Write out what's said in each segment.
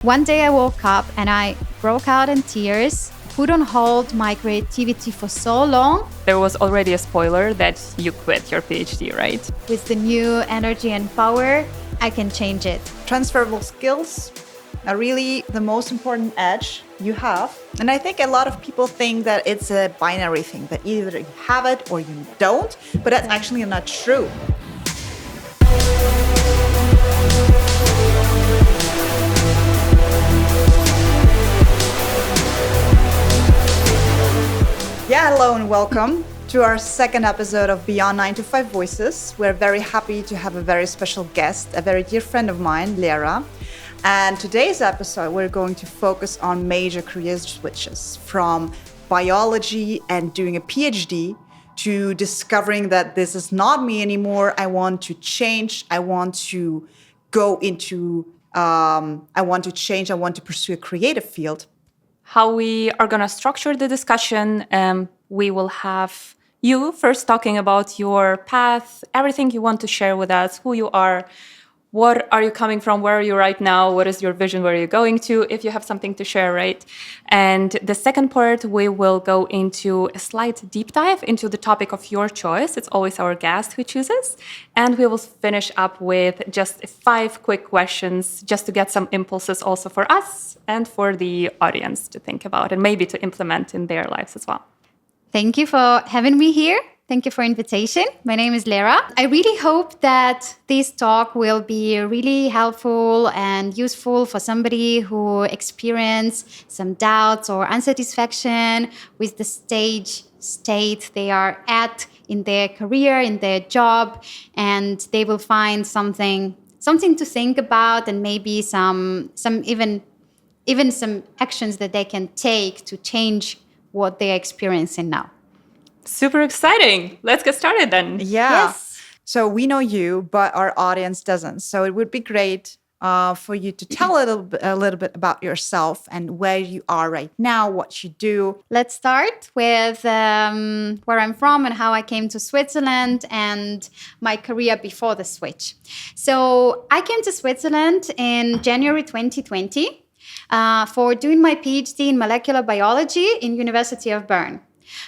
One day I woke up and I broke out in tears, couldn't hold my creativity for so long. There was already a spoiler that you quit your PhD, right? With the new energy and power, I can change it. Transferable skills are really the most important edge you have. And I think a lot of people think that it's a binary thing, that either you have it or you don't, but that's actually not true. Yeah, hello and welcome to our second episode of Beyond 9 to 5 Voices. We're very happy to have a very special guest, a very dear friend of mine, Lera. And today's episode, we're going to focus on major career switches from biology and doing a PhD to discovering that this is not me anymore. I want to change. I want to go into, I want to pursue a creative field. How we are going to structure the discussion, we will have you first talking about your path, everything you want to share with us, who you are, what are you coming from, where are you right now, what is your vision, where are you going to, if you have something to share, right? And the second part, we will go into a slight deep dive into the topic of your choice. It's always our guest who chooses. And we will finish up with just 5 quick questions just to get some impulses also for us and for the audience to think about and maybe to implement in their lives as well. Thank you for having me here. Thank you for invitation. My name is Lera. I really hope that this talk will be really helpful and useful for somebody who experience some doubts or unsatisfaction with the state they are at in their career, in their job, and they will find something to think about and maybe some even some actions that they can take to change what they're experiencing now. Super exciting. Let's get started then. Yeah. Yes. So we know you, but our audience doesn't. So it would be great for you to tell a little bit about yourself and where you are right now, what you do. Let's start with where I'm from and how I came to Switzerland and my career before the switch. So I came to Switzerland in January 2020 for doing my PhD in molecular biology in University of Bern.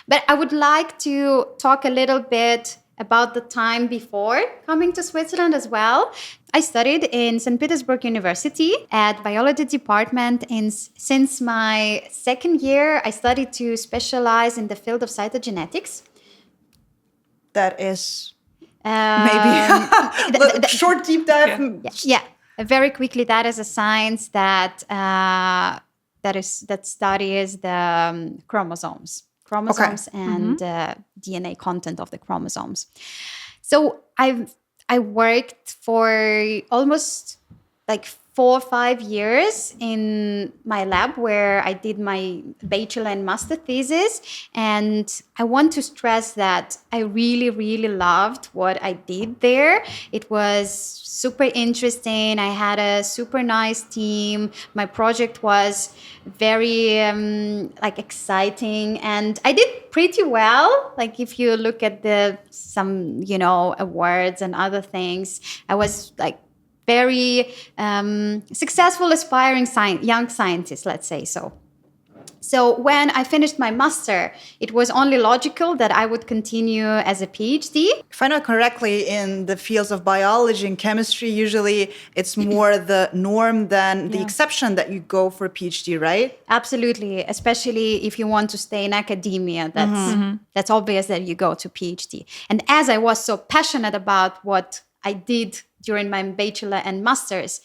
But I would like to talk a little bit about the time before coming to Switzerland as well. I studied in St. Petersburg University at biology department, and since my second year, I studied to specialize in the field of cytogenetics. That is maybe a short deep dive. Yeah. Very quickly, that is a science that studies the chromosomes and DNA content of the chromosomes. So I worked for almost like 4 or 5 years in my lab where I did my bachelor and master thesis. And I want to stress that I really, really loved what I did there. It was super interesting. I had a super nice team. My project was very exciting, and I did pretty well. Like if you look at some awards and other things, I was like very successful, aspiring young scientist, let's say so. So when I finished my master, it was only logical that I would continue as a PhD. If I know correctly, in the fields of biology and chemistry, usually it's more the norm than the exception that you go for a PhD, right? Absolutely, especially if you want to stay in academia. That's obvious that you go to PhD. And as I was so passionate about what I did during my bachelor and master's,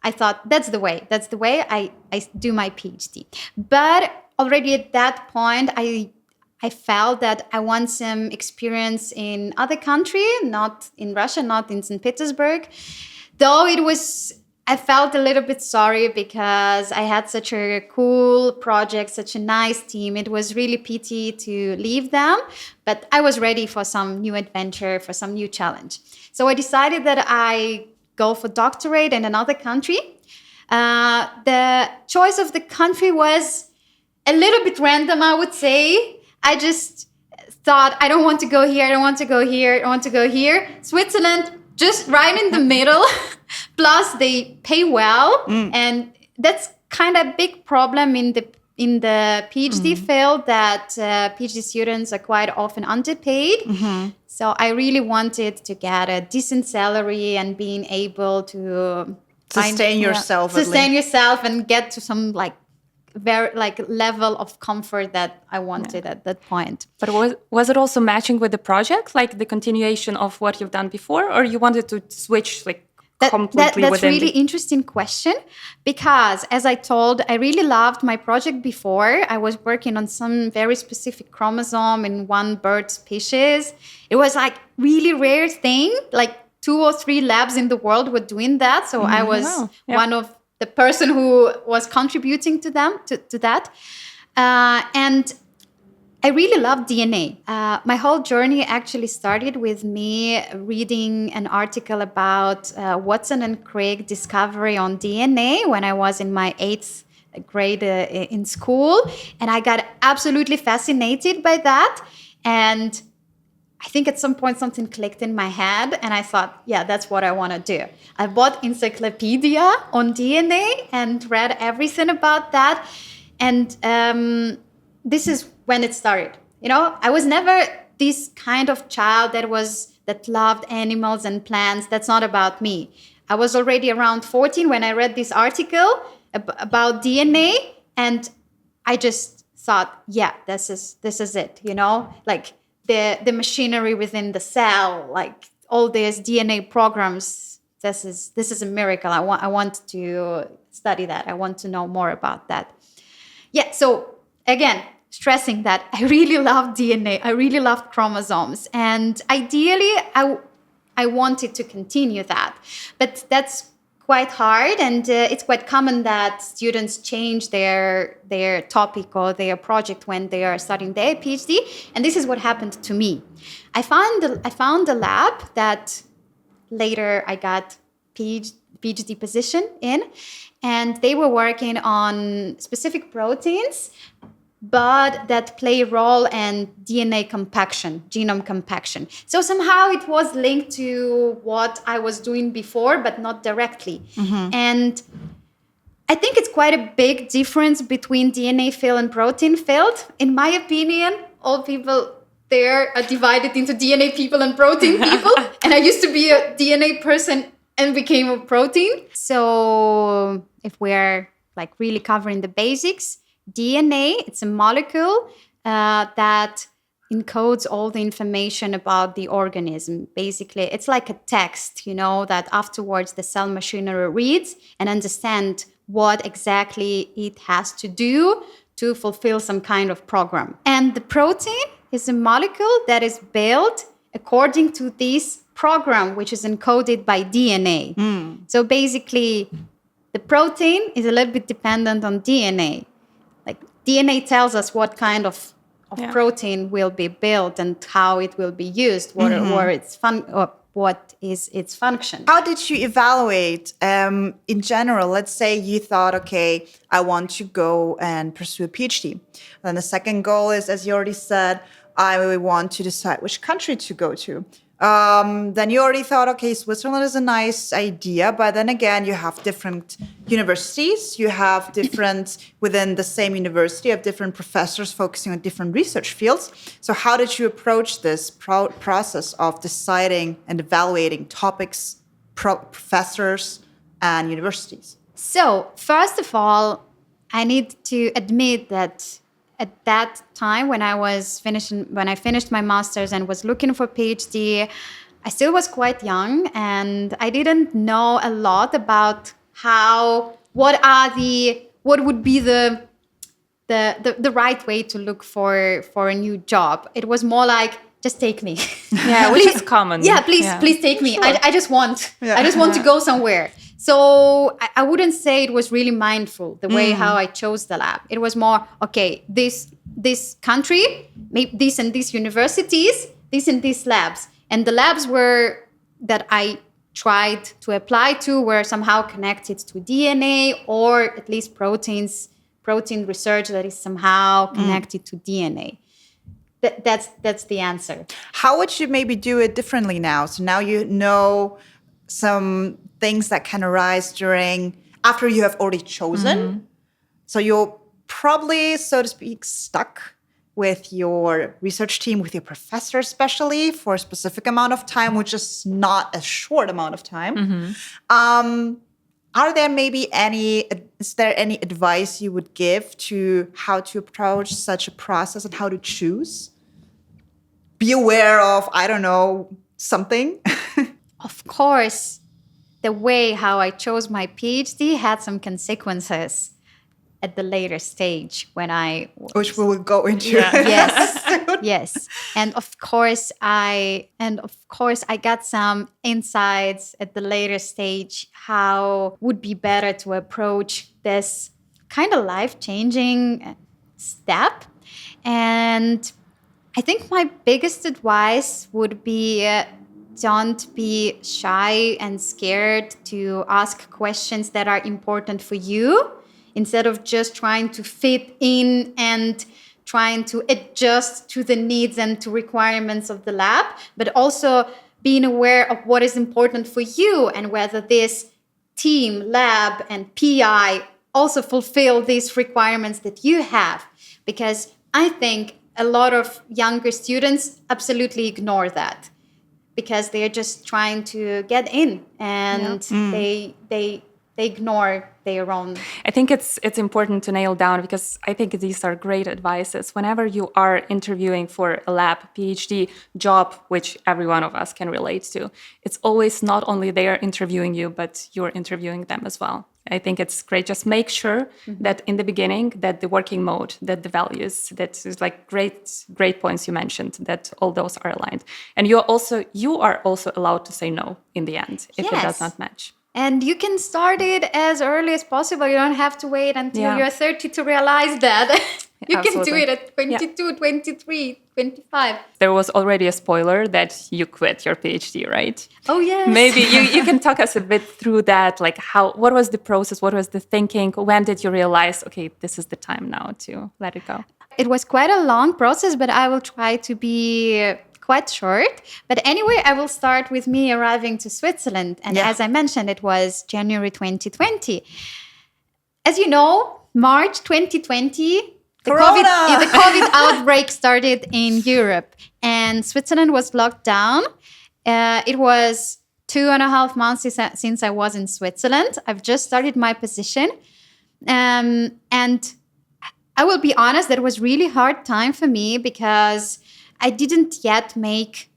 I thought that's the way I do my PhD. But already at that point, I felt that I want some experience in other country, not in Russia, not in St. Petersburg. Though I felt a little bit sorry because I had such a cool project, such a nice team. It was really pity to leave them, but I was ready for some new adventure, for some new challenge. So I decided that I go for doctorate in another country. The choice of the country was a little bit random, I would say. I just thought, I don't want to go here, I don't want to go here, I want to go here. Switzerland, just right in the middle. Plus, they pay well, and that's kind of a big problem in the PhD field, that PhD students are quite often underpaid. So I really wanted to get a decent salary and being able to sustain yourself and get to some very level of comfort that I wanted at that point. But was it also matching with the project, like the continuation of what you've done before, or you wanted to switch completely that's really interesting question, because as I told, I really loved my project before. I was working on some very specific chromosome in one bird species. It was really rare thing, 2 or 3 labs in the world were doing that. So I was one of the person who was contributing to that. And I really love DNA. My whole journey actually started with me reading an article about Watson and Crick discovery on DNA when I was in my 8th grade in school. And I got absolutely fascinated by that. And I think at some point something clicked in my head and I thought, yeah, that's what I want to do. I bought encyclopedia on DNA and read everything about that. And this is when it started. I was never this kind of child that loved animals and plants. That's not about me. I was already around 14 when I read this article about DNA, and I just thought, yeah, this is it. The machinery within the cell, all these DNA programs. This is a miracle. I want to study that. I want to know more about that. Yeah. So again, stressing that I really love DNA. I really love chromosomes. And ideally, I wanted to continue that. But that's quite hard. And it's quite common that students change their topic or their project when they are starting their PhD. And this is what happened to me. I found a lab that later I got PhD position in. And they were working on specific proteins, but that play a role in DNA compaction, genome compaction. So somehow it was linked to what I was doing before, but not directly. And I think it's quite a big difference between DNA field and protein field. In my opinion, all people there are divided into DNA people and protein people. And I used to be a DNA person and became a protein. So if we're really covering the basics, DNA, it's a molecule that encodes all the information about the organism. Basically, it's like a text, that afterwards the cell machinery reads and understands what exactly it has to do to fulfill some kind of program. And the protein is a molecule that is built according to this program, which is encoded by DNA. So basically, the protein is a little bit dependent on DNA. DNA tells us what kind of protein will be built and how it will be used, what is its function. How did you evaluate in general? Let's say you thought, okay, I want to go and pursue a PhD. Then the second goal is, as you already said, I want to decide which country to go to. Then you already thought, okay, Switzerland is a nice idea, but then again, you have different universities, you have within the same university, you have different professors focusing on different research fields. So how did you approach this process of deciding and evaluating topics, professors, and universities? So first of all, I need to admit that at that time when I finished my master's and was looking for PhD, I still was quite young and I didn't know a lot about what would be the right way to look for a new job. It was more like, just take me. Yeah, which is common. Yeah, please take me. Sure. I just want to go somewhere. So I wouldn't say it was really mindful, the way how I chose the lab. It was more, okay, this country, maybe this and these universities, this and these labs. And the labs that I tried to apply to were somehow connected to DNA or at least protein research that is somehow connected to DNA. that's the answer. How would you maybe do it differently now? So now you know some things that can arise after you have already chosen. So you're probably, so to speak, stuck with your research team, with your professor especially, for a specific amount of time, which is not a short amount of time. Is there any advice you would give to how to approach such a process and how to choose? Be aware of, I don't know, something. Of course, the way how I chose my PhD had some consequences at the later stage when which we will go into. Yes. And of course I got some insights at the later stage how would be better to approach this kind of life-changing step. And I think my biggest advice would be don't be shy and scared to ask questions that are important for you, instead of just trying to fit in and trying to adjust to the needs and to requirements of the lab, but also being aware of what is important for you and whether this team, lab, and PI also fulfill these requirements that you have. Because I think a lot of younger students absolutely ignore that because they're just trying to get in and they ignore their own. I think it's important to nail down, because I think these are great advices. Whenever you are interviewing for a lab PhD job, which every one of us can relate to, it's always not only they are interviewing you, but you're interviewing them as well. I think it's great. Just make sure that in the beginning, that the working mode, that the values, that is like great points you mentioned, that all those are aligned. And you are also allowed to say no in the end if it does not match. And you can start it as early as possible. You don't have to wait until you're 30 to realize that. You can do it at 22, 23, 25. There was already a spoiler that you quit your PhD, right? Oh, yes. Maybe you can talk us a bit through that, like what was the process? What was the thinking? When did you realize, okay, this is the time now to let it go? It was quite a long process, but I will try to be quite short. But anyway, I will start with me arriving to Switzerland. And as I mentioned, it was January 2020. As you know, March 2020, the COVID outbreak started in Europe and Switzerland was locked down. It was 2.5 months since I was in Switzerland. I've just started my position. And I will be honest, that was really hard time for me because I didn't yet make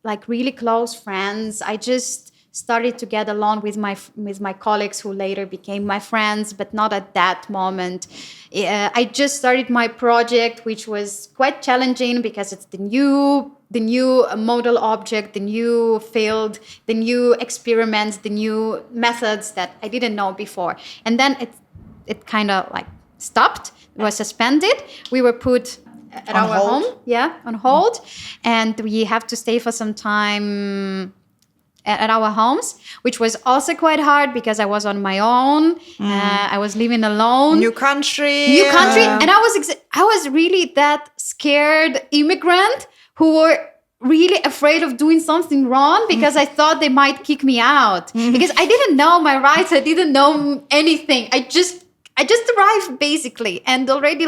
like really close friends. I just started to get along with my colleagues who later became my friends, but not at that moment. I just started my project, which was quite challenging because it's the new model object, the new field, the new experiments, the new methods that I didn't know before. And then it kind of like stopped. It was suspended. We were put at our home, on hold, and we have to stay for some time at our homes, which was also quite hard because I was on my own. I was living alone. New country. And I was really that scared immigrant who were really afraid of doing something wrong because I thought they might kick me out because I didn't know my rights. I didn't know anything. I just arrived basically, and already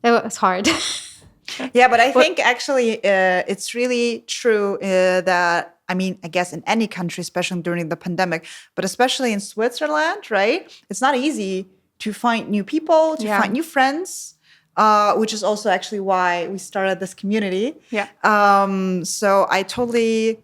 that was hard. But I think actually it's really true that, I mean, I guess in any country, especially during the pandemic, but especially in Switzerland, right? It's not easy to find new people, to find new friends, which is also actually why we started this community. So I totally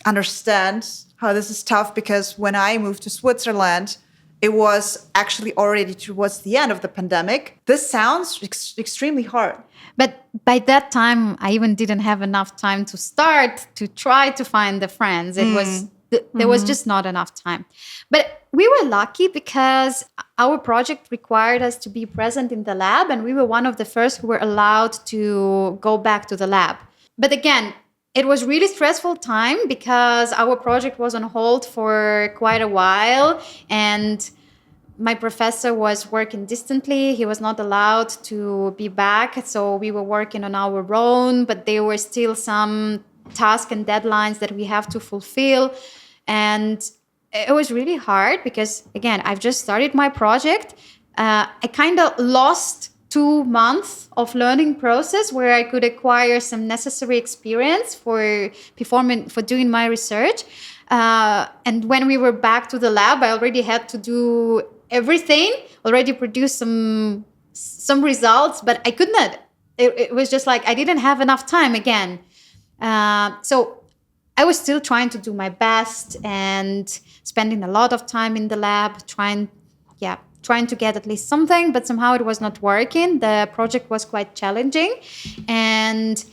understand how this is tough because when I moved to Switzerland, it was actually already towards the end of the pandemic. This sounds extremely hard. But by that time, I even didn't have enough time to start to try to find the friends. It was there was just not enough time. But we were lucky because our project required us to be present in the lab, and we were one of the first who were allowed to go back to the lab. But again, it was really stressful time because our project was on hold for quite a while, and my professor was working distantly. He was not allowed to be back. So we were working on our own, but there were still some tasks and deadlines that we have to fulfill. And it was really hard because, again, I've just started my project. I kind of lost 2 months of learning process where I could acquire some necessary experience for doing my research. And when we were back to the lab, I already had to do everything, already produce some results, but I could not. It was just like I didn't have enough time again. So I was still trying to do my best and spending a lot of time in the lab, trying to get at least something, but somehow it was not working. The project was quite challenging, and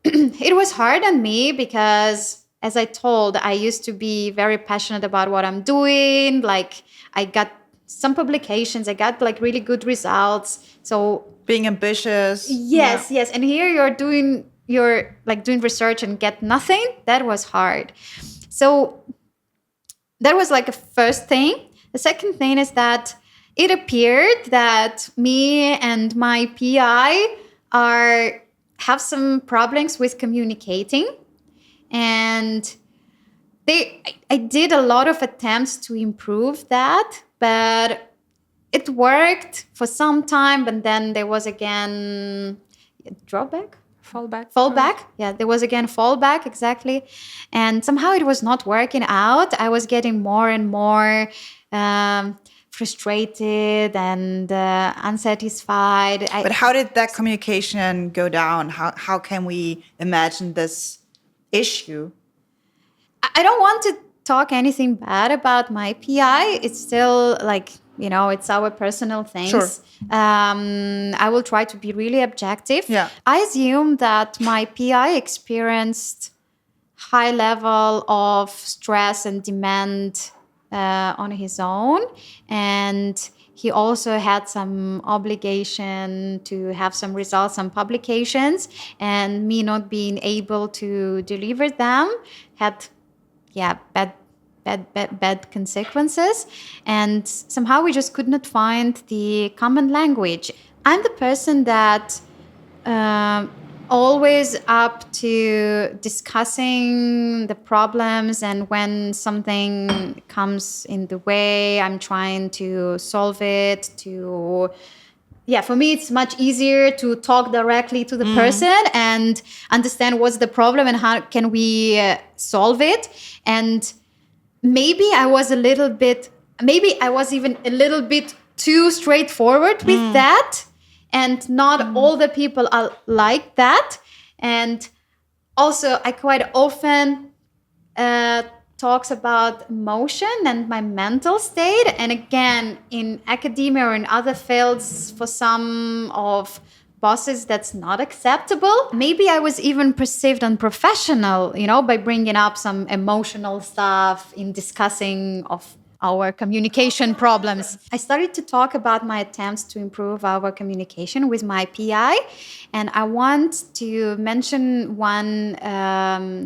it was hard on me because, as I told, I used to be very passionate about what I'm doing. Like, I got some publications, I got like really good results. So being ambitious. Yes. And here you're doing research and get nothing. That was hard. So that was like a first thing. The second thing is that it appeared that me and my PI have some problems with communicating. And I did a lot of attempts to improve that, but it worked for some time, but then there was again fallback. Yeah, there was again fallback, exactly. And somehow it was not working out. I was getting more and more frustrated and unsatisfied. But how did that communication go down? How can we imagine this issue? I don't want to talk anything bad about my PI. It's still like, it's our personal things. Sure. I will try to be really objective. Yeah. I assume that my PI experienced high level of stress and demand on his own. And he also had some obligation to have some results, some publications, and me not being able to deliver them had bad consequences. And somehow we just could not find the common language. I'm the person that always up to discussing the problems, and when something comes in the way, I'm trying to solve it. For me, it's much easier to talk directly to the person and understand what's the problem and how can we solve it. And maybe I was even a little bit too straightforward with that. And not all the people are like that. And also, I quite often talks about emotion and my mental state. And again, in academia or in other fields, for some of bosses, that's not acceptable. Maybe I was even perceived unprofessional, by bringing up some emotional stuff in discussing of our communication problems. I started to talk about my attempts to improve our communication with my PI. And I want to mention one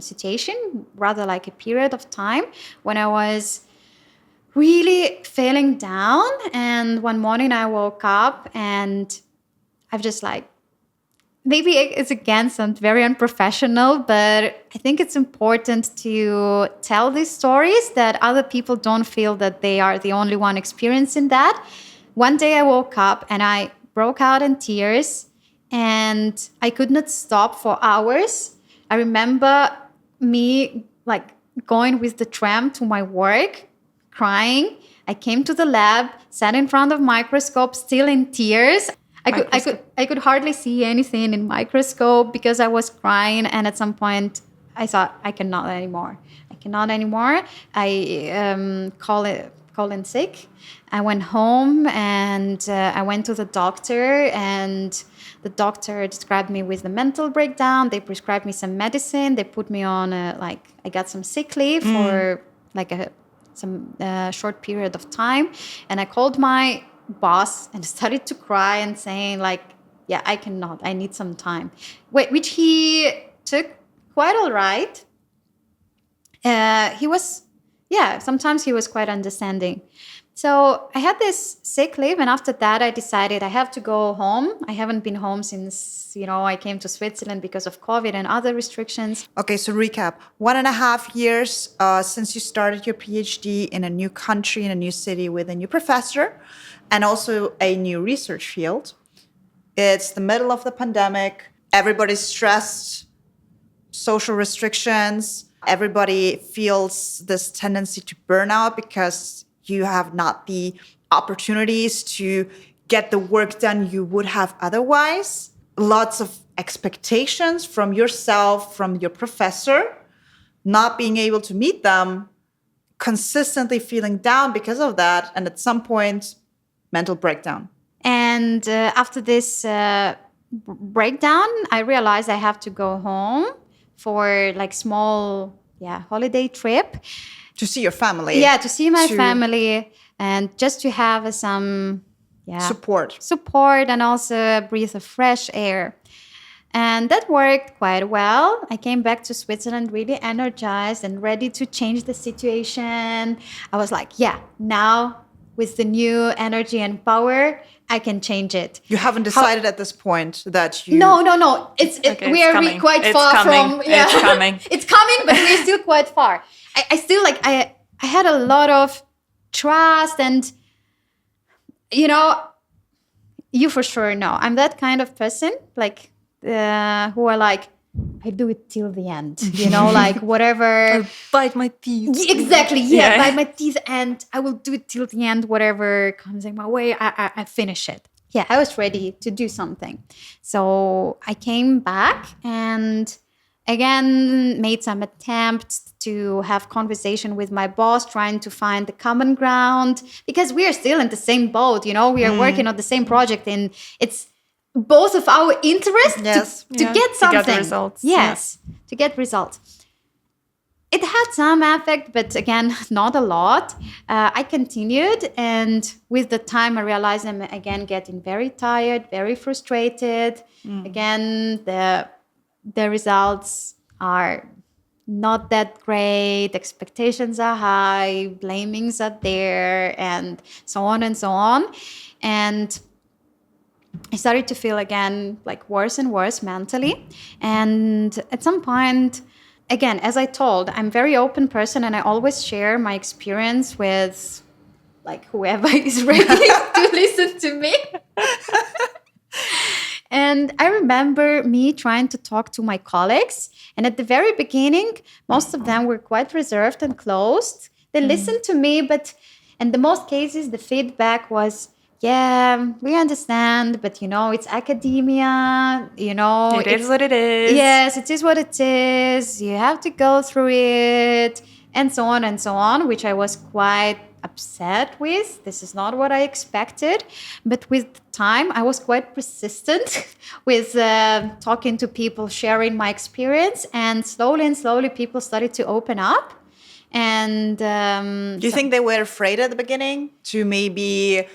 situation, rather like a period of time when I was really feeling down. And one morning I woke up and I've just maybe it's again sound very unprofessional, but I think it's important to tell these stories that other people don't feel that they are the only one experiencing that. One day I woke up and I broke out in tears and I could not stop for hours. I remember me going with the tram to my work, crying. I came to the lab, sat in front of microscope, still in tears. I could hardly see anything in microscope because I was crying, and at some point I thought I cannot anymore. I called in sick. I went home and I went to the doctor, and the doctor described me with the mental breakdown. They prescribed me some medicine. They put me on I got some sick leave for some short period of time, and I called my boss and started to cry and saying I cannot, I need some time, which he took quite all right. Sometimes he was quite understanding. So I had this sick leave, and after that, I decided I have to go home. I haven't been home since, I came to Switzerland because of COVID and other restrictions. Okay, so recap. 1.5 years since you started your PhD in a new country, in a new city with a new professor, and also a new research field. It's the middle of the pandemic. Everybody's stressed, social restrictions. Everybody feels this tendency to burn out because you have not the opportunities to get the work done you would have otherwise. Lots of expectations from yourself, from your professor, not being able to meet them, consistently feeling down because of that, and at some point, mental breakdown. And after this breakdown, I realized I have to go home for like small holiday trip. To see your family. Yeah, to see my family and just to have some support and also a breath of fresh air. And that worked quite well. I came back to Switzerland really energized and ready to change the situation. I was like, now with the new energy and power, I can change it. You haven't decided at this point that you... No. We are quite far from... Yeah. It's coming. It's coming, but we're still quite far. I still I had a lot of trust and, you for sure know. I'm that kind of person, who are like, I do it till the end, whatever. I'll bite my teeth. Exactly, bite my teeth and I will do it till the end, whatever comes in my way, I finish it. Yeah, I was ready to do something. So I came back and again made some attempts to have conversation with my boss, trying to find the common ground because we are still in the same boat, we are working on the same project and it's both of our interest to get something. To get results. Yes, to get results. It had some effect, but again, not a lot. I continued, and with the time, I realized I'm again getting very tired, very frustrated. Again, the results are not that great. Expectations are high, blamings are there, and so on and so on. And I started to feel again worse and worse mentally. And at some point, again, as I told, I'm a very open person and I always share my experience with whoever is ready to listen to me. And I remember me trying to talk to my colleagues. And at the very beginning, most of them were quite reserved and closed. They listened to me, but in the most cases, the feedback was, yeah, we understand, but it's academia, It is what it is. Yes, it is what it is. You have to go through it, and so on, which I was quite upset with. This is not what I expected. But with time, I was quite persistent with talking to people, sharing my experience, and slowly people started to open up. And do you think they were afraid at the beginning to maybe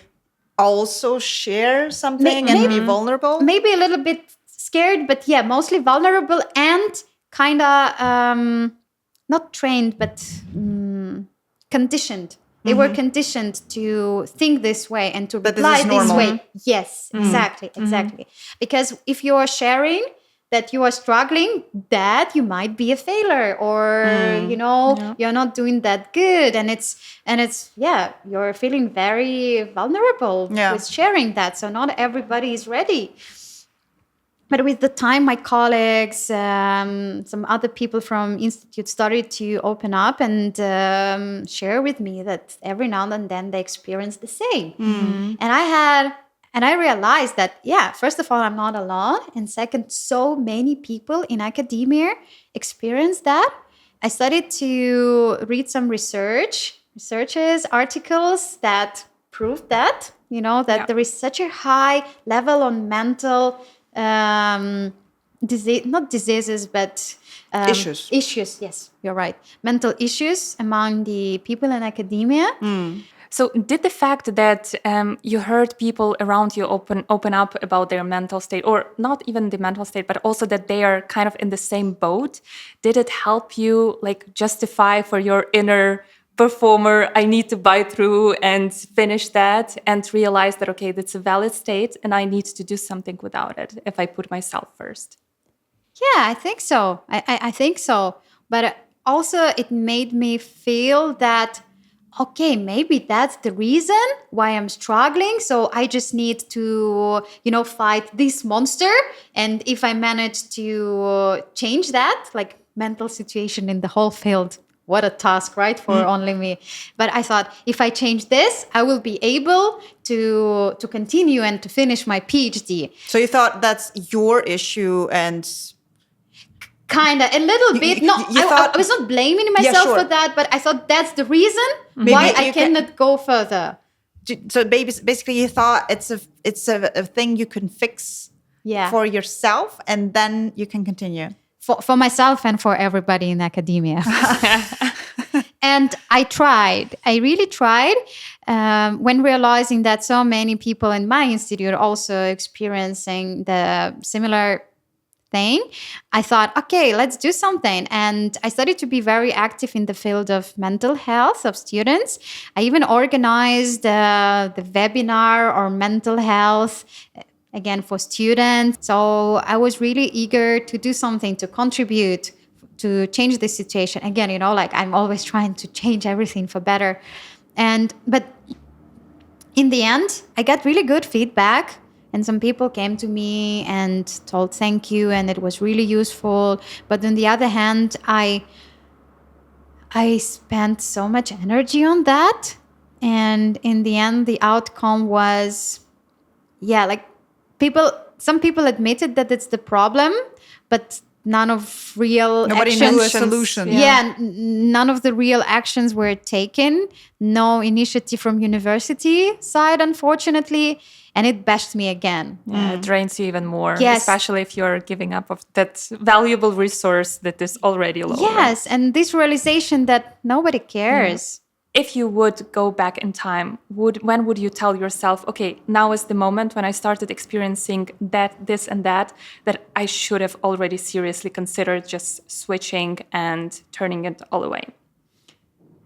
also share something and be vulnerable? Maybe a little bit scared, but mostly vulnerable and kind of not trained, but conditioned. They were conditioned to think this way and to reply this way. Yes, exactly. Because if you are sharing that you are struggling, that you might be a failure or, you're not doing that good. And it's you're feeling very vulnerable with sharing that. So not everybody is ready. But with the time, my colleagues, some other people from Institute started to open up and share with me that every now and then they experience the same. And I realized that, first of all, I'm not alone. And second, so many people in academia experience that. I started to read some researches, articles that proved that, there is such a high level on mental not diseases, but issues. Issues, yes, you're right. Mental issues among the people in academia. So did the fact that you heard people around you open up about their mental state, or not even the mental state, but also that they are kind of in the same boat, did it help you justify for your inner performer. I need to buy through and finish that and realize that, okay, that's a valid state and I need to do something without it if I put myself first. Yeah, I think so. I think so. But also it made me feel that, okay, maybe that's the reason why I'm struggling. So I just need to, fight this monster. And if I manage to change that, like mental situation in the whole field, what a task, right? For only me. But I thought if I change this, I will be able to continue and to finish my PhD. So you thought that's your issue and... Kind of, a little bit. No, I was not blaming myself for that, but I thought that's the reason why I cannot go further. So basically you thought it's a thing you can fix for yourself and then you can continue. For myself and for everybody in academia. And I really tried, when realizing that so many people in my institute are also experiencing the similar thing. I thought, okay, let's do something. And I started to be very active in the field of mental health of students. I even organized the webinar on mental health, again, for students. So I was really eager to do something, to contribute, to change the situation. Again, I'm always trying to change everything for better. But in the end, I got really good feedback. And some people came to me and told thank you, and it was really useful. But on the other hand, I spent so much energy on that. And in the end, the outcome was, some people admitted that it's the problem, but none of real Nobody knew a solution. None of the real actions were taken. No initiative from university side, unfortunately. And it bashed me again. Yeah, it drains you even more, yes. Especially if you're giving up of that valuable resource that is already low. Yes, and this realization that nobody cares. If you would go back in time, when would you tell yourself, okay, now is the moment when I started experiencing this and that I should have already seriously considered just switching and turning it all away?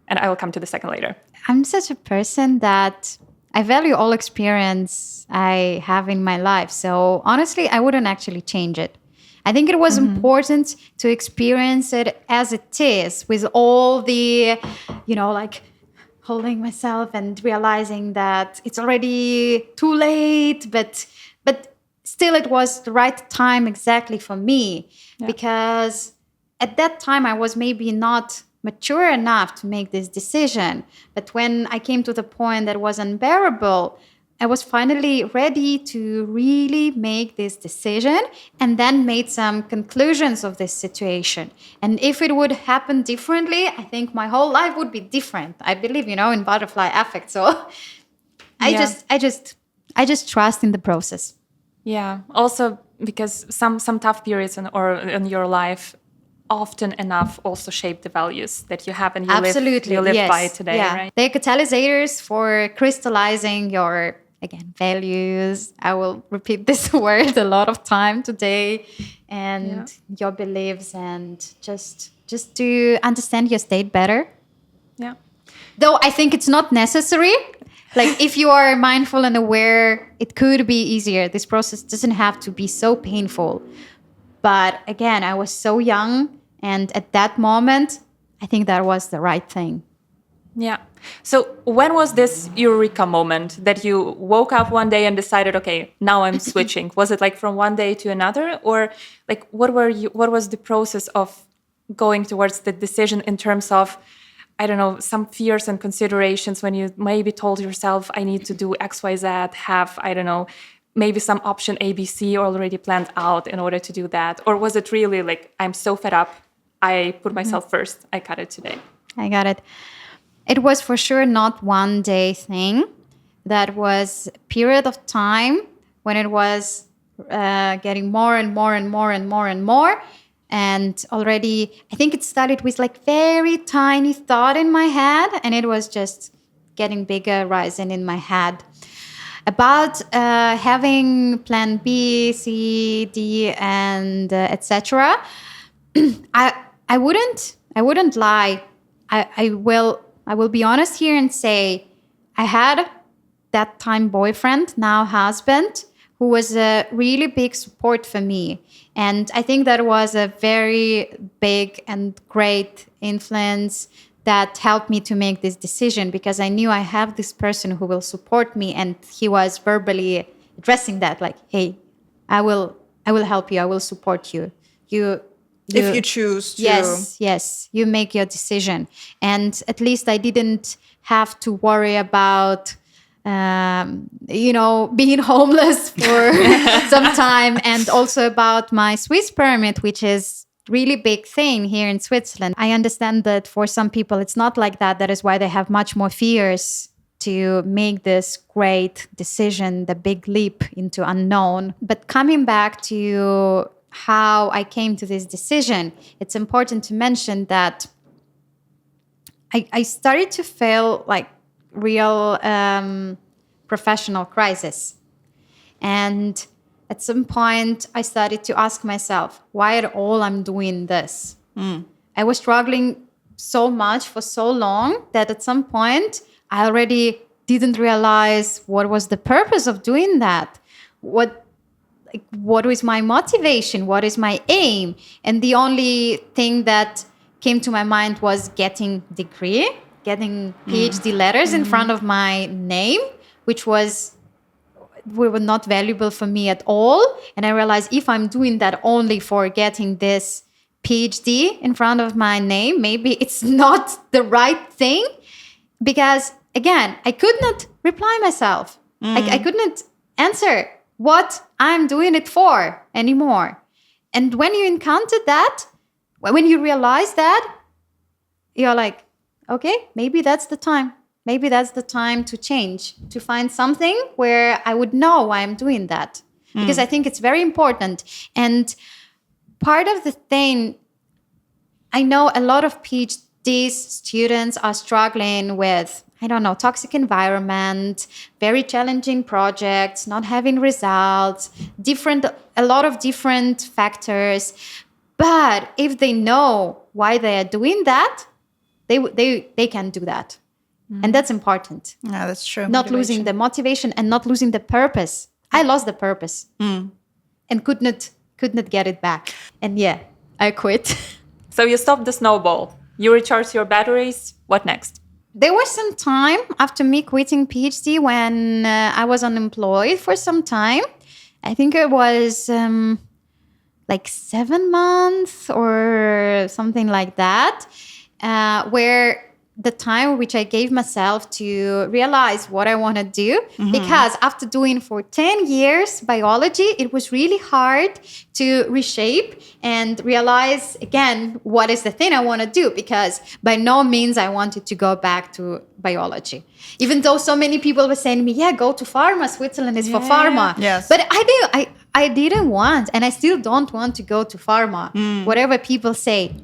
And I will come to the second later. I'm such a person that I value all experience I have in my life. So honestly, I wouldn't actually change it. I think it was important to experience it as it is, with all the, holding myself and realizing that it's already too late, but still it was the right time exactly for me. Yeah. Because at that time I was maybe not mature enough to make this decision. But when I came to the point that was unbearable, I was finally ready to really make this decision, and then made some conclusions of this situation. And if it would happen differently, I think my whole life would be different. I believe, in butterfly effect. So I just trust in the process. Yeah. Also because some tough periods in your life often enough also shape the values that you have and you live by today, right? They're catalyzers for crystallizing your, again, values. I will repeat this word a lot of time today. And your beliefs, and just to understand your state better. Yeah. Though I think it's not necessary. Like, if you are mindful and aware, it could be easier. This process doesn't have to be so painful. But again, I was so young. And at that moment, I think that was the right thing. Yeah. So when was this eureka moment that you woke up one day and decided, okay, now I'm switching? Was it like from one day to another? Or like what was the process of going towards the decision in terms of, I don't know, some fears and considerations when you maybe told yourself, I need to do X, Y, Z, have, I don't know, maybe some option ABC already planned out in order to do that? Or was it really like, I'm so fed up, I put myself first, I cut it today? I got it. It was for sure not one day thing. That was a period of time when it was getting more and more and more and more and more. And already, I think it started with like very tiny thought in my head, and it was just getting bigger, rising in my head. About having plan B, C, D, and etc. I wouldn't lie. I will be honest here and say I had that time boyfriend, now husband, who was a really big support for me. And I think that was a very big and great influence that helped me to make this decision, because I knew I have this person who will support me, and he was verbally addressing that, like, hey, I will help you, I will support you. If you choose to. Yes, you make your decision. And at least I didn't have to worry about being homeless for some time, and also about my Swiss permit, which is really big thing here in Switzerland. I understand that for some people it's not like that. That is why they have much more fears to make this great decision, the big leap into unknown. But coming back to how I came to this decision, it's important to mention that I started to feel like real professional crisis. And at some point, I started to ask myself, why at all I'm doing this? I was struggling so much for so long that at some point, I already didn't realize what was the purpose of doing that. What was my motivation? What is my aim? And the only thing that came to my mind was getting degree, getting PhD letters in front of my name, which were not valuable for me at all. And I realized if I'm doing that only for getting this PhD in front of my name, maybe it's not the right thing. Because again, I could not reply myself. I could not answer what I'm doing it for anymore. And when you encounter that, when you realize that, you're like, okay, maybe that's the time. Maybe that's the time to change, to find something where I would know why I'm doing that. Because I think it's very important. And part of the thing, I know a lot of PhD students are struggling with, toxic environment, very challenging projects, not having results, a lot of different factors. But if they know why they are doing that, they can do that. And that's important. Yeah, that's true. Not losing the motivation and not losing the purpose. I lost the purpose and could not get it back. And yeah, I quit. So you stopped the snowball. You recharged your batteries. What next? There was some time after me quitting PhD when I was unemployed for some time. I think it was like 7 months or something like that, where the time which I gave myself to realize what I want to do. Because after doing for 10 years biology, it was really hard to reshape and realize again, what is the thing I want to do? Because by no means I wanted to go back to biology. Even though so many people were saying to me, yeah, go to pharma, Switzerland is for pharma. Yes. But I didn't want, and I still don't want to go to pharma, whatever people say.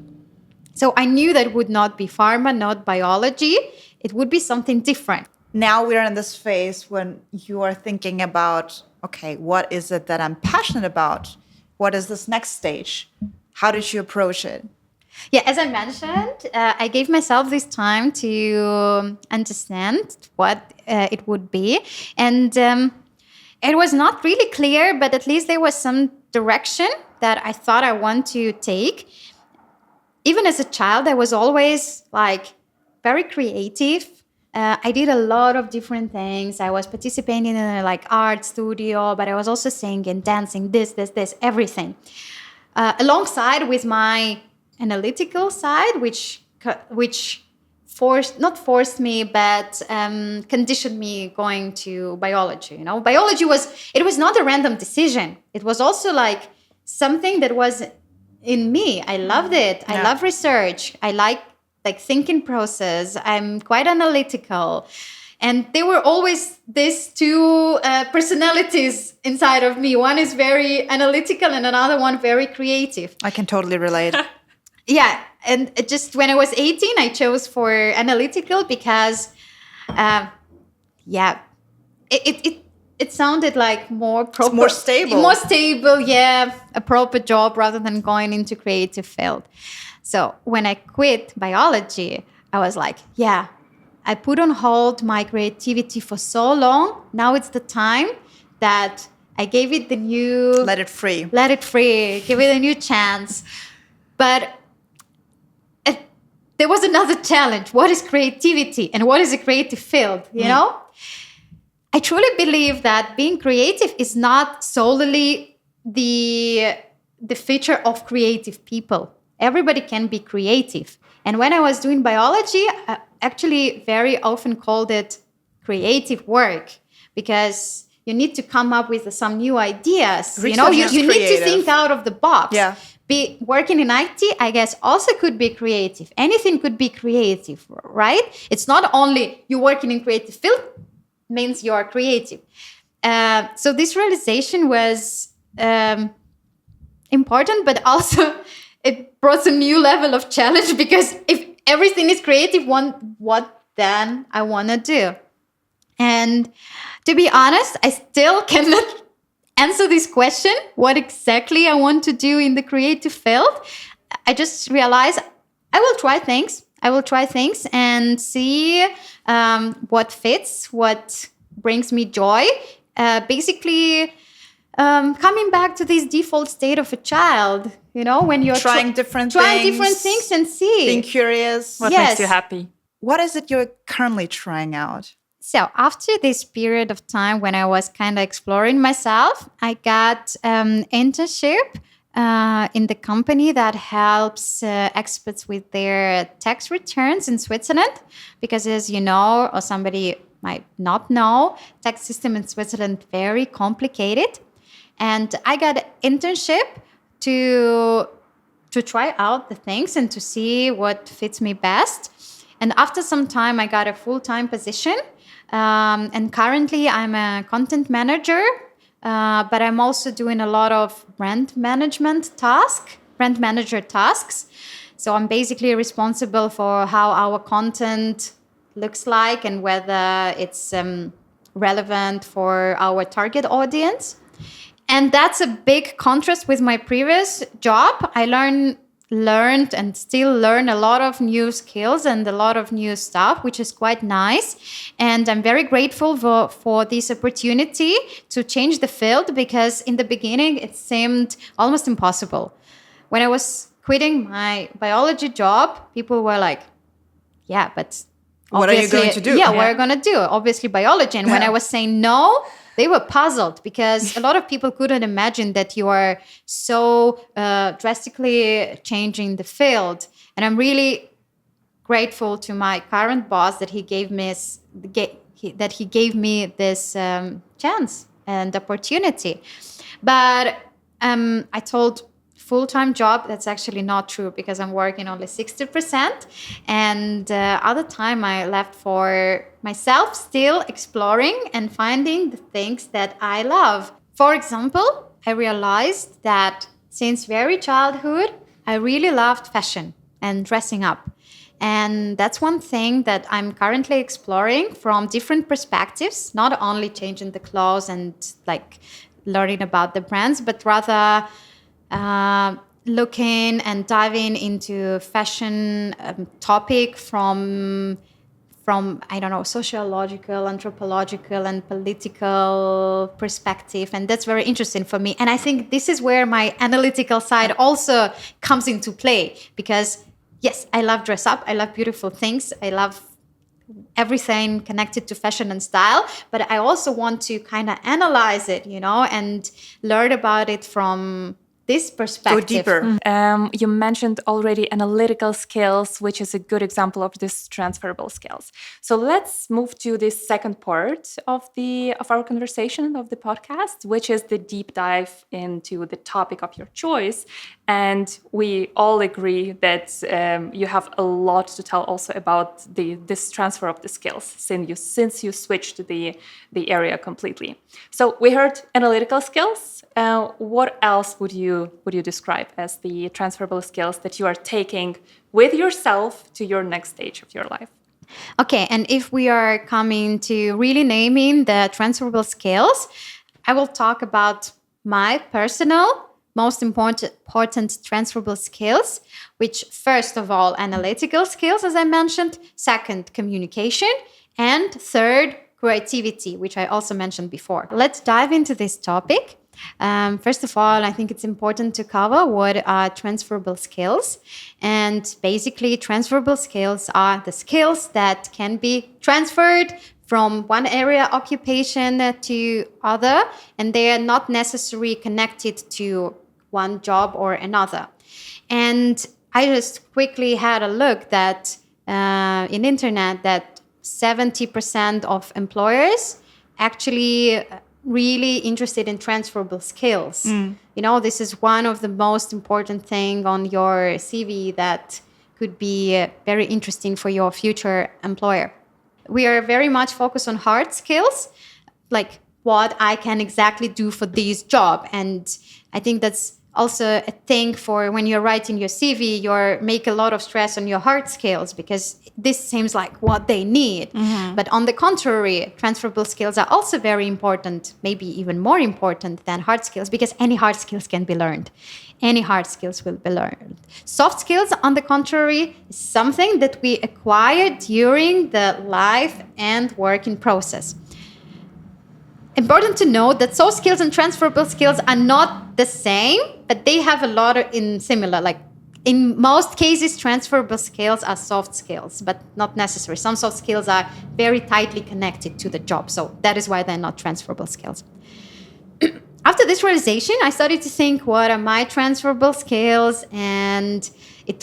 So I knew that it would not be pharma, not biology. It would be something different. Now we're in this phase when you are thinking about, okay, what is it that I'm passionate about? What is this next stage? How did you approach it? Yeah, as I mentioned, I gave myself this time to understand what it would be. And it was not really clear, but at least there was some direction that I thought I want to take. Even as a child, I was always like very creative. I did a lot of different things. I was participating in a art studio, but I was also singing, dancing, this, everything. Alongside with my analytical side, which forced me, but conditioned me going to biology. Biology was not a random decision. It was also like something that was in me. I loved it. I love research. I like thinking process. I'm quite analytical. And there were always these two personalities inside of me. One is very analytical and another one very creative. I can totally relate. Yeah. And just when I was 18, I chose for analytical because, it sounded like more proper. It's more stable. More stable, yeah. A proper job rather than going into creative field. So when I quit biology, I was like, yeah, I put on hold my creativity for so long. Now it's the time that I gave it the new... Let it free. Give it a new chance. But there was another challenge. What is creativity and what is a creative field, you know? I truly believe that being creative is not solely the feature of creative people. Everybody can be creative. And when I was doing biology, I actually very often called it creative work, because you need to come up with some new ideas. Research you need to think out of the box. Yeah. Working in IT, I guess, also could be creative. Anything could be creative, right? It's not only you working in creative field means you are creative. So this realization was important, but also it brought a new level of challenge, because if everything is creative, what then I want to do? And to be honest, I still cannot answer this question, what exactly I want to do in the creative field. I just realized I will try things and see what fits, what brings me joy. Basically, coming back to this default state of a child, when you're trying different things and see. Being curious. What makes you happy? What is it you're currently trying out? So after this period of time when I was kind of exploring myself, I got internship in the company that helps experts with their tax returns in Switzerland. Because as you know, or somebody might not know, tax system in Switzerland very complicated. And I got an internship to try out the things and to see what fits me best. And after some time, I got a full-time position. And currently, I'm a content manager, but I'm also doing a lot of brand manager tasks. So I'm basically responsible for how our content looks like and whether it's relevant for our target audience. And that's a big contrast with my previous job. I learned and still learn a lot of new skills and a lot of new stuff, which is quite nice. And I'm very grateful for this opportunity to change the field, because in the beginning it seemed almost impossible. When I was quitting my biology job, people were like, yeah, but what are you going to do? Yeah, what are you going to do? Obviously biology. And when I was saying no, they were puzzled, because a lot of people couldn't imagine that you are so drastically changing the field. And I'm really grateful to my current boss that he gave me this chance and opportunity. But I told full-time job, that's actually not true, because I'm working only 60%. And other time I left for myself, still exploring and finding the things that I love. For example, I realized that since very childhood, I really loved fashion and dressing up. And that's one thing that I'm currently exploring from different perspectives, not only changing the clothes and like learning about the brands, but rather looking and diving into fashion topic from I don't know, sociological, anthropological, and political perspective. And that's very interesting for me. And I think this is where my analytical side also comes into play, because yes, I love dress up. I love beautiful things. I love everything connected to fashion and style, but I also want to kind of analyze it, and learn about it from this perspective. Go deeper. You mentioned already analytical skills, which is a good example of this transferable skills. So let's move to the second part of our conversation of the podcast, which is the deep dive into the topic of your choice. And we all agree that you have a lot to tell also about this transfer of the skills since you switched the area completely. So we heard analytical skills. What else would you describe as the transferable skills that you are taking with yourself to your next stage of your life? Okay, and if we are coming to really naming the transferable skills, I will talk about my personal most important transferable skills, which first of all, analytical skills, as I mentioned, second, communication, and third, creativity, which I also mentioned before. Let's dive into this topic. First of all, I think it's important to cover what are transferable skills. And basically, transferable skills are the skills that can be transferred from one area occupation to other, and they are not necessarily connected to one job or another. And I just quickly had a look that in internet that 70% of employers actually really interested in transferable skills. You know, this is one of the most important thing on your CV that could be very interesting for your future employer. We are very much focused on hard skills, like what I can exactly do for this job. And I think that's also a thing for when you're writing your CV, you make a lot of stress on your hard skills because this seems like what they need. But on the contrary, transferable skills are also very important, maybe even more important than hard skills, because any hard skills can be learned. Any hard skills will be learned. Soft skills, on the contrary, is something that we acquire during the life and working process. Important to note that soft skills and transferable skills are not the same, but they have a lot in similar. Like in most cases, transferable skills are soft skills, but not necessary. Some soft skills are very tightly connected to the job, so that is why they're not transferable skills. After this realization, I started to think, what are my transferable skills? And it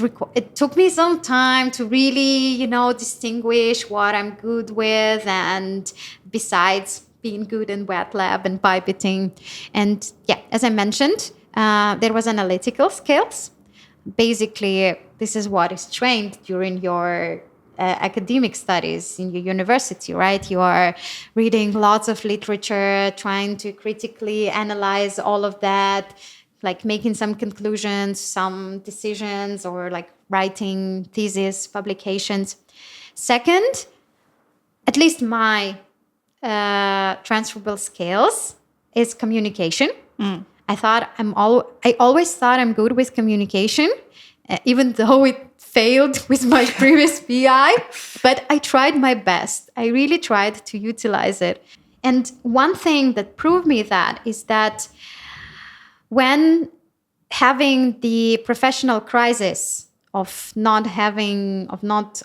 took me some time to really, distinguish what I'm good with, and besides being good in wet lab and pipetting. And yeah, as I mentioned, there was analytical skills. Basically, this is what is trained during your academic studies in your university, right? You are reading lots of literature, trying to critically analyze all of that, like making some conclusions, some decisions, or like writing thesis, publications. Second, at least my transferable skills is communication. I always thought I'm good with communication, even though it failed with my previous PI, but I tried my best. I really tried to utilize it. And one thing that proved me that is that when having the professional crisis of not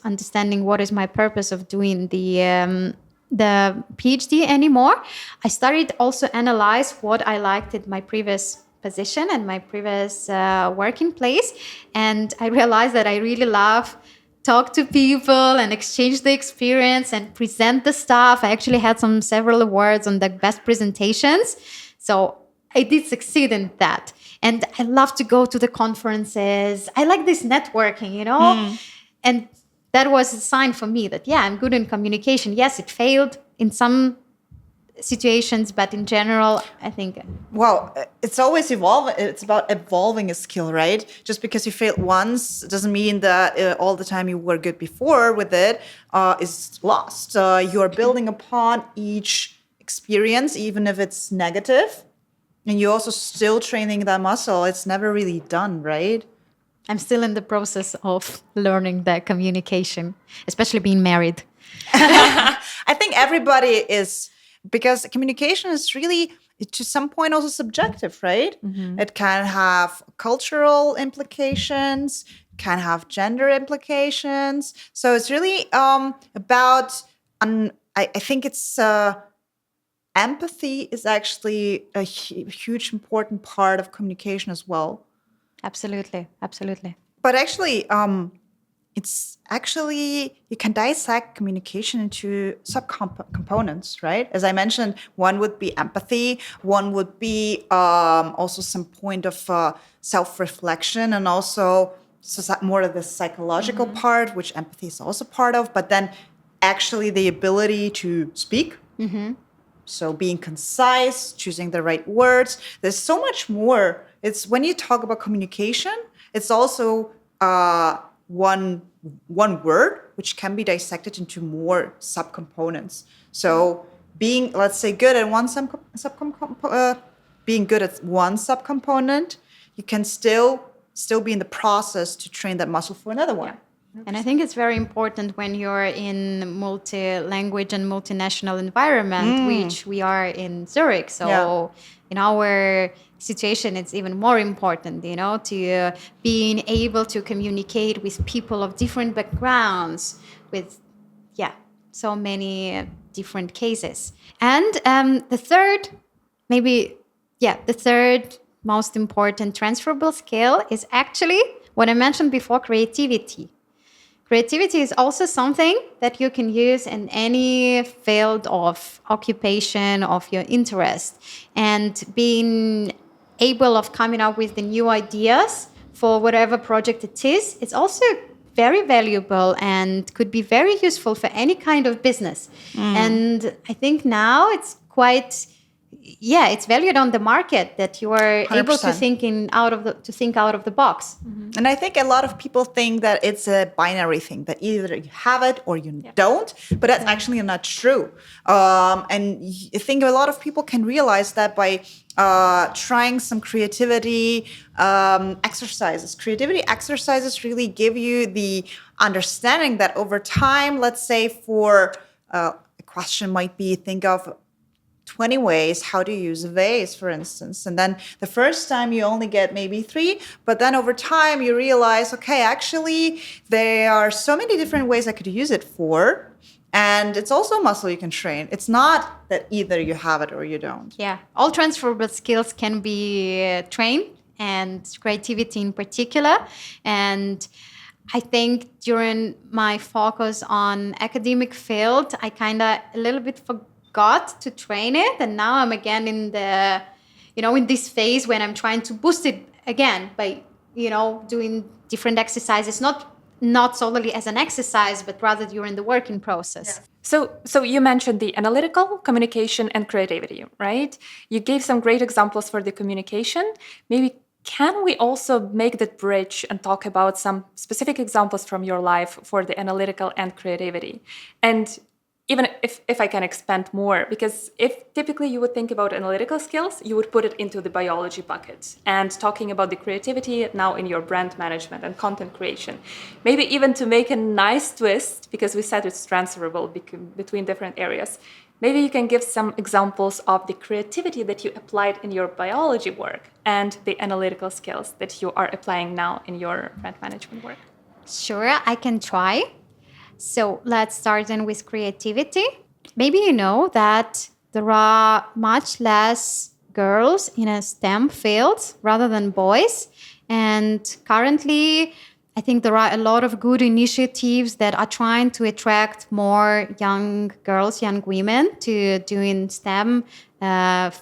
understanding what is my purpose of doing the PhD anymore, I started also analyze what I liked in my previous position and my previous working place. And I realized that I really love talk to people and exchange the experience and present the stuff. I actually had several awards on the best presentations. So I did succeed in that. And I love to go to the conferences. I like this networking, And that was a sign for me that, yeah, I'm good in communication. Yes, it failed in some situations, but in general, I think. Well, it's always evolving. It's about evolving a skill, right? Just because you failed once doesn't mean that all the time you were good before with it is lost. You are building upon each experience, even if it's negative. And you're also still training that muscle. It's never really done, right? I'm still in the process of learning that communication, especially being married. I think everybody is, because communication is really, to some point, also subjective, right? Mm-hmm. It can have cultural implications, can have gender implications. So it's really about, I think it's empathy is actually a huge, important part of communication as well. Absolutely. But actually, it's actually, you can dissect communication into subcomponents, right? As I mentioned, one would be empathy, one would be also some point of self-reflection, and also more of the psychological part, which empathy is also part of, but then actually the ability to speak. Mm-hmm. So being concise, choosing the right words. There's so much more. It's when you talk about communication, it's also one word, which can be dissected into more subcomponents. So being, let's say, good at one being good at one subcomponent you can still be in the process to train that muscle for another one. And I think it's very important when you're in multi-language and multinational environment, which we are in Zurich. So in our situation, it's even more important, to being able to communicate with people of different backgrounds, with, so many different cases. And the third most important transferable skill is actually what I mentioned before, creativity. Creativity is also something that you can use in any field of occupation, of your interest. And being able of coming up with the new ideas for whatever project it is, it's also very valuable and could be very useful for any kind of business. And I think now it's quite... it's valued on the market that you are 100%. Able to think out of the box. And I think a lot of people think that it's a binary thing, that either you have it or you don't, but that's actually not true. And I think a lot of people can realize that by trying some creativity exercises. Creativity exercises really give you the understanding that over time, let's say for a question might be, think of 20 ways how to use a vase, for instance. And then the first time you only get maybe 3, but then over time you realize, okay, actually there are so many different ways I could use it for. And it's also a muscle you can train. It's not that either you have it or you don't. Yeah, all transferable skills can be trained, and creativity in particular. And I think during my focus on academic field, I kind of a little bit forgot to train it, and now I'm again in the, in this phase when I'm trying to boost it again by, doing different exercises, not solely as an exercise, but rather during the working process. Yeah. So you mentioned the analytical, communication, and creativity, right? You gave some great examples for the communication. Maybe can we also make that bridge and talk about some specific examples from your life for the analytical and creativity? And even if I can expand more, because if typically you would think about analytical skills, you would put it into the biology bucket. And talking about the creativity now in your brand management and content creation, maybe even to make a nice twist, because we said it's transferable between different areas, maybe you can give some examples of the creativity that you applied in your biology work and the analytical skills that you are applying now in your brand management work. Sure, I can try. So let's start then with creativity. Maybe you know that there are much less girls in a STEM field rather than boys. And currently, I think there are a lot of good initiatives that are trying to attract more young girls, young women to doing STEM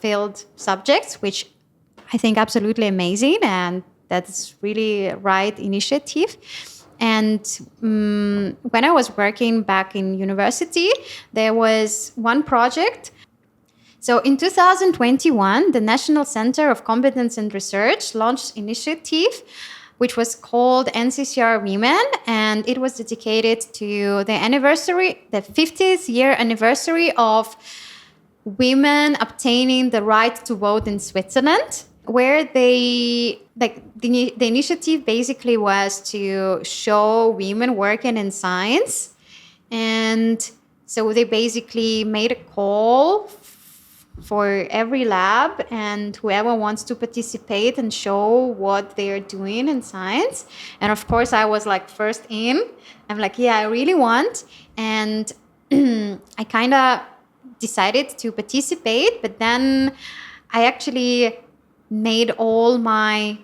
field subjects, which I think absolutely amazing. And that's really right initiative. And when I was working back in university, there was one project. So in 2021, the National Center of Competence and Research launched an initiative which was called NCCR Women, and it was dedicated to the 50th year anniversary of women obtaining the right to vote in Switzerland, where the initiative basically was to show women working in science. And so they basically made a call for every lab and whoever wants to participate and show what they are doing in science. And of course, I was like first in. I'm like, yeah, I really want. And I kind of decided to participate, but then I actually made all my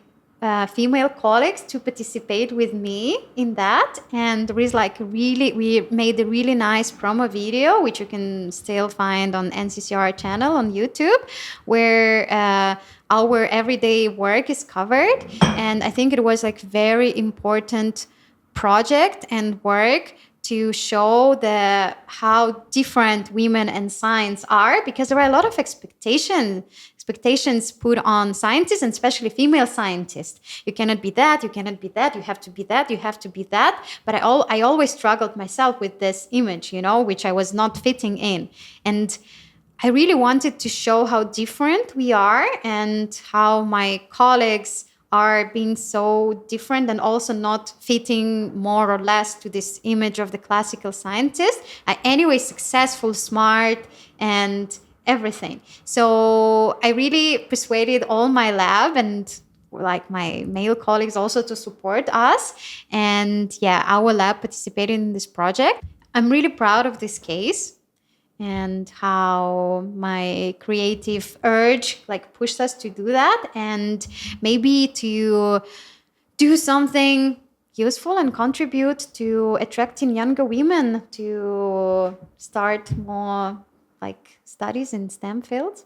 female colleagues to participate with me in that. And there is we made a really nice promo video, which you can still find on NCCR channel on YouTube, where our everyday work is covered. And I think it was very important project and work to show how different women and science are, because there are a lot of expectations put on scientists, and especially female scientists. You cannot be that, you cannot be that, you have to be that, you have to be that. But I always struggled myself with this image, which I was not fitting in. And I really wanted to show how different we are and how my colleagues are being so different and also not fitting more or less to this image of the classical scientist, are anyway successful, smart, and everything. So I really persuaded all my lab and like my male colleagues also to support us. And yeah, our lab participated in this project. I'm really proud of this case and how my creative urge like pushed us to do that and maybe to do something useful and contribute to attracting younger women to start more like studies in STEM fields.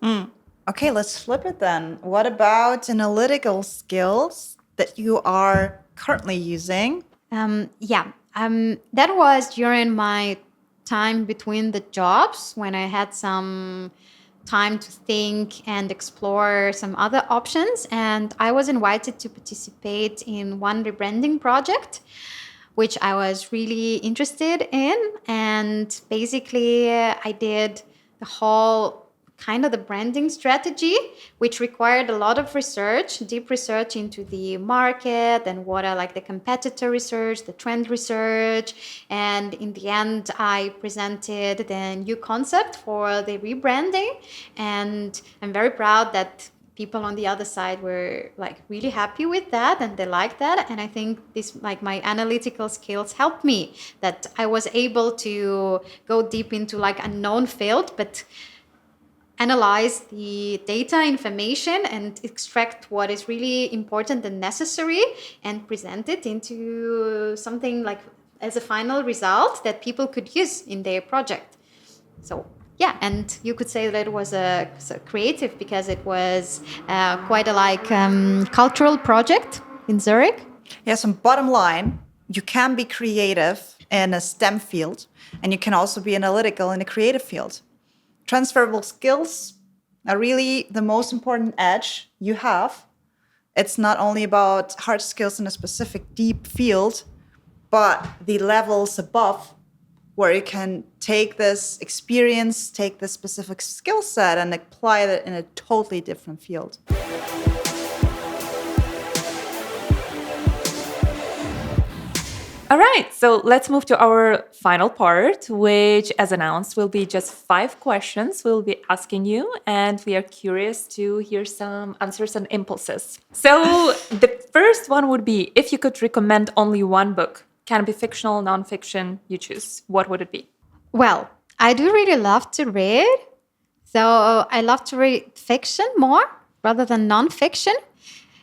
Okay, let's flip it then. What about analytical skills that you are currently using? That was during my time between the jobs when I had some time to think and explore some other options. And I was invited to participate in one rebranding project, which I was really interested in. And basically, I did the whole kind of the branding strategy, which required a lot of research, deep research into the market and what are like the competitor research, the trend research. And in the end, I presented the new concept for the rebranding. And I'm very proud that people on the other side were like really happy with that and they liked that. And I think this like my analytical skills helped me, that I was able to go deep into like a known field, but analyze the data information and extract what is really important and necessary and present it into something like as a final result that people could use in their project. So yeah, and you could say that it was a creative because it was quite a cultural project in Zurich. Yes, and bottom line, you can be creative in a STEM field and you can also be analytical in a creative field. Transferable skills are really the most important edge you have. It's not only about hard skills in a specific deep field, but the levels above where you can take this experience, take this specific skill set and apply it in a totally different field. All right, so let's move to our final part, which, as announced, will be just 5 questions we'll be asking you, and we are curious to hear some answers and impulses. So the first one would be, if you could recommend only one book, can it be fictional, nonfiction, you choose, what would it be? Well, I do really love to read, so I love to read fiction more rather than nonfiction.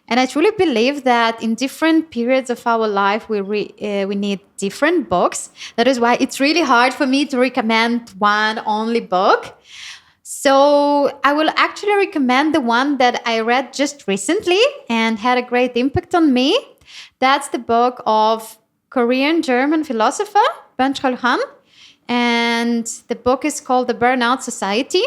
And I truly believe that in different periods of our life, we need different books. That is why it's really hard for me to recommend one only book. So I will actually recommend the one that I read just recently and had a great impact on me. That's the book of Korean-German philosopher Byung-Chul Han. And the book is called The Burnout Society.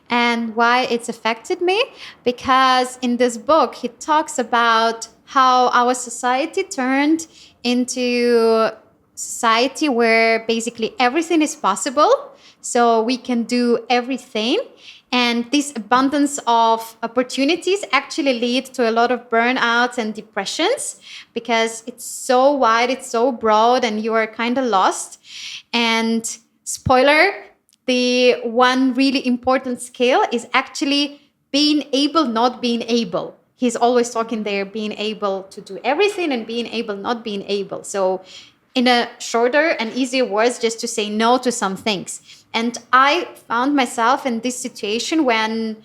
And why it's affected me? Because in this book, he talks about how our society turned into society where basically everything is possible. So we can do everything. And this abundance of opportunities actually lead to a lot of burnouts and depressions because it's so wide, it's so broad, and you are kind of lost. And spoiler, the one really important skill is actually being able, not being able. He's always talking there, being able to do everything and being able, not being able. So in a shorter and easier words, just to say no to some things. And I found myself in this situation when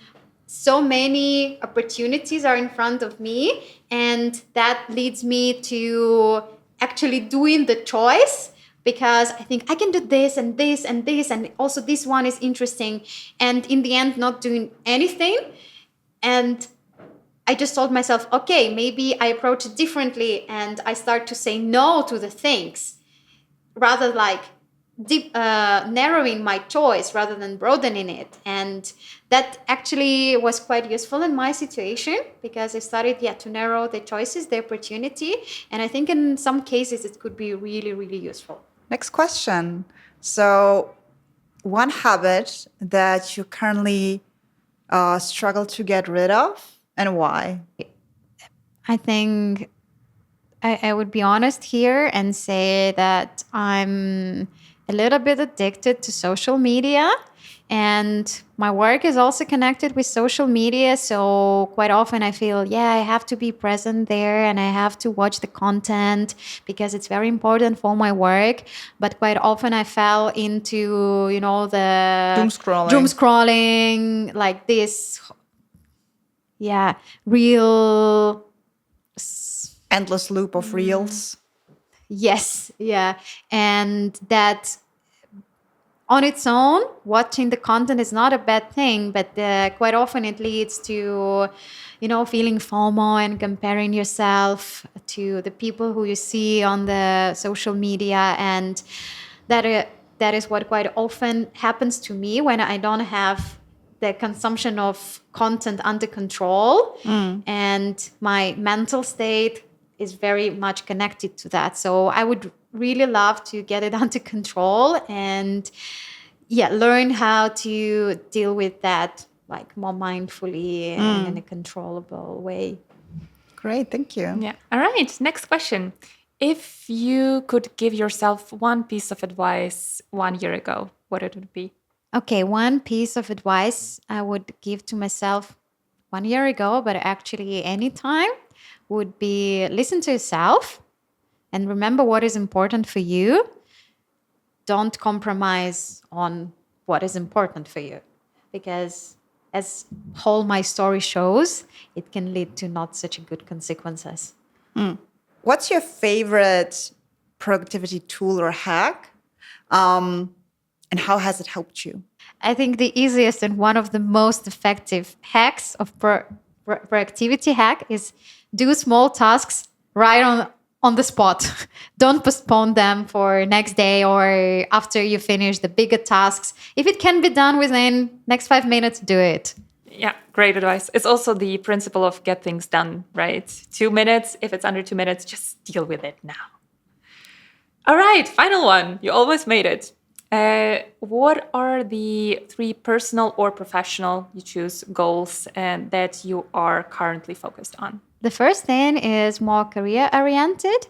so many opportunities are in front of me, and that leads me to actually doing the choice, because I think I can do this and this and this, and also this one is interesting, and in the end not doing anything. And I just told myself, okay, maybe I approach it differently and I start to say no to the things, rather like narrowing my choice rather than broadening it. And that actually was quite useful in my situation, because I started to narrow the choices, the opportunity. And I think in some cases it could be really, really useful. Next question. So one habit that you currently struggle to get rid of, and why? I think I would be honest here and say that I'm a little bit addicted to social media. And my work is also connected with social media. So quite often I feel, yeah, I have to be present there and I have to watch the content because it's very important for my work. But quite often I fell into, the Doom doom scrolling, like this, yeah, real. endless loop of reels. Yes, yeah. And that on its own, watching the content is not a bad thing, but quite often it leads to, feeling FOMO and comparing yourself to the people who you see on the social media. And that is what quite often happens to me when I don't have the consumption of content under control. And my mental state is very much connected to that. So I would really love to get it under control and learn how to deal with that like more mindfully and in a controllable way. Great, thank you. Yeah. All right. Next question. If you could give yourself one piece of advice 1 year ago, what it would be? Okay, one piece of advice I would give to myself 1 year ago, but actually anytime, would be listen to yourself and remember what is important for you. Don't compromise on what is important for you, because as whole my story shows, it can lead to not such good consequences. What's your favorite productivity tool or hack? And how has it helped you? I think the easiest and one of the most effective hacks of productivity hack is do small tasks right on the spot. Don't postpone them for next day or after you finish the bigger tasks. If it can be done within next 5 minutes, do it. Yeah, great advice. It's also the principle of get things done, right? 2 minutes. If it's under 2 minutes, just deal with it now. All right, final one. You almost made it. What are the 3 personal or professional, you choose, goals that you are currently focused on? The first thing is more career oriented.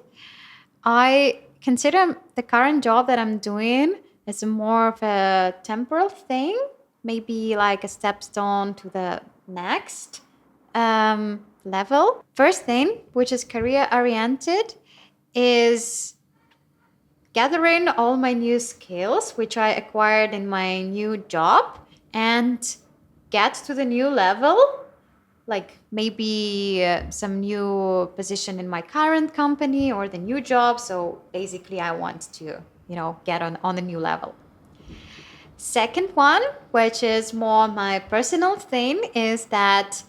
I consider the current job that I'm doing as more of a temporal thing, maybe like a stepstone to the next level. First thing, which is career oriented, is gathering all my new skills, which I acquired in my new job, and get to the new level, like maybe some new position in my current company or the new job. So basically, I want to, get on a new level. Second one, which is more my personal thing, is that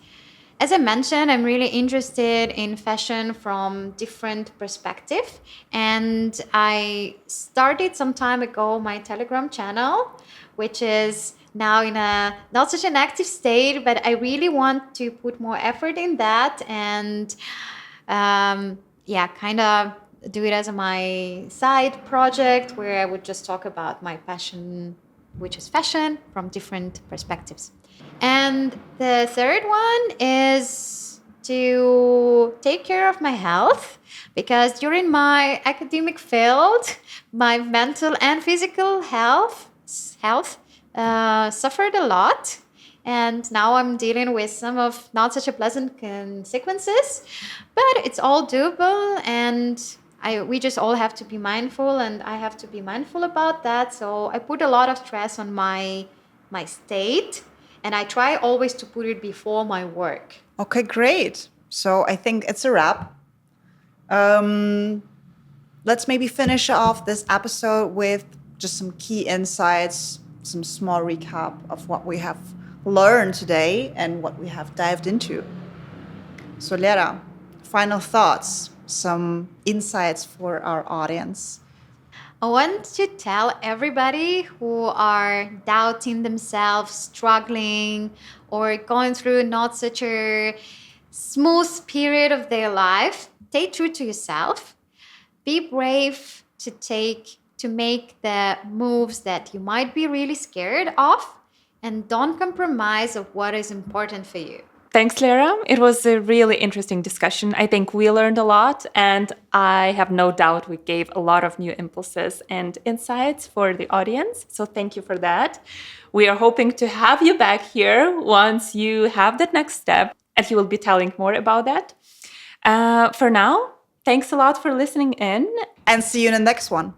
as I mentioned, I'm really interested in fashion from different perspectives. And I started some time ago my Telegram channel, which is now in a not such an active state, but I really want to put more effort in that and kind of do it as my side project where I would just talk about my passion, which is fashion, from different perspectives. And the third one is to take care of my health, because during my academic field, my mental and physical health suffered a lot. And now I'm dealing with some of not such a pleasant consequences, but it's all doable. And we just all have to be mindful, and I have to be mindful about that. So I put a lot of stress on my state, and I try always to put it before my work. Okay, great. So I think it's a wrap. Let's maybe finish off this episode with just some key insights, some small recap of what we have learned today and what we have dived into. So Lera, final thoughts, some insights for our audience. I want to tell everybody who are doubting themselves, struggling, or going through not such a smooth period of their life, stay true to yourself. Be brave to make the moves that you might be really scared of, and don't compromise of what is important for you. Thanks, Lera. It was a really interesting discussion. I think we learned a lot, and I have no doubt we gave a lot of new impulses and insights for the audience. So thank you for that. We are hoping to have you back here once you have that next step, and you will be telling more about that. For now, thanks a lot for listening in. And see you in the next one.